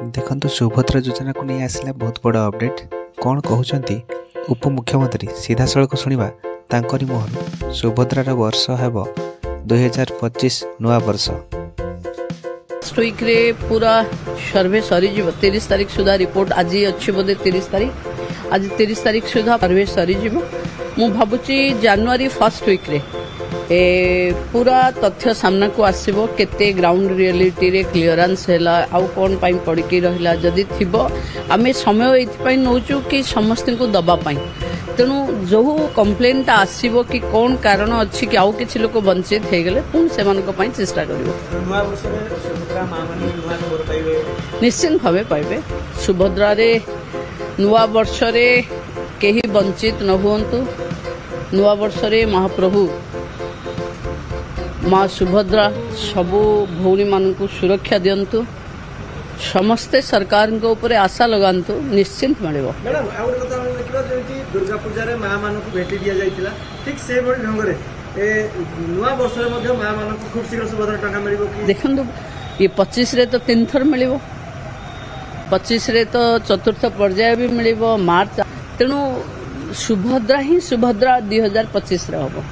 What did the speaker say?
देखो सुभद्रा योजना को नहीं आसला बहुत बड़ अपडेट कौन कहते उपमुख्यमंत्री सीधा सड़क शुणा तांकरी मोहन सुभद्रार वर्ष हेब 2025 नुआ वर्ष रे पूरा सर्वे सरी 30 तारीख सुधा रिपोर्ट आज अच्छी बोधे 30 तारीख आज 30 तारीख सुधा सर्वे सरी मु भावुची जनवरी फर्स्ट वीक रे पूरा तथ्य सामना को आसीबो केते ग्राउंड रियलिटी रे क्लियरेंस हैला आउ कोन पाई पड़की रहिला जदी थिबो आमे समय एथि पाई नौचु कि समस्त को दबा पाई तेणु जो कंप्लेन ता आसीबो कि कोन कारण अछि कि आउ किछि लोक वंचित हे गेले पुन से मन को पाई चेष्टा करिवो नुवा वर्ष रे सुभद्रा मामनी नुवा खबर पाइबे निश्चित भावे पाइबे सुभद्रा रे नुवा वर्ष रे केही वंचित न होंतु नुआ वर्ष रे महाप्रभु माँ सुभद्रा सबू भौणी मान को सुरक्षा दिंतु समस्ते सरकार के ऊपर आशा लगातु निश्चिंत मिल दुर्गा पूजा रे माँ मान को भेटी दि जाइतिला ठीक से बड़ी ढंग रे नुआ वर्ष रे मध्ये माँ मान को खूब शीघ्र सुभद्रा टका मिलिबो कि देखंतु ये 25 रे तो 3 थर मिलिबो 25 रे तो चतुर्थ पर्याय भी मिलिबो मार्च तेणु सुभद्रा ही सुभद्रा 2025 रे होबो।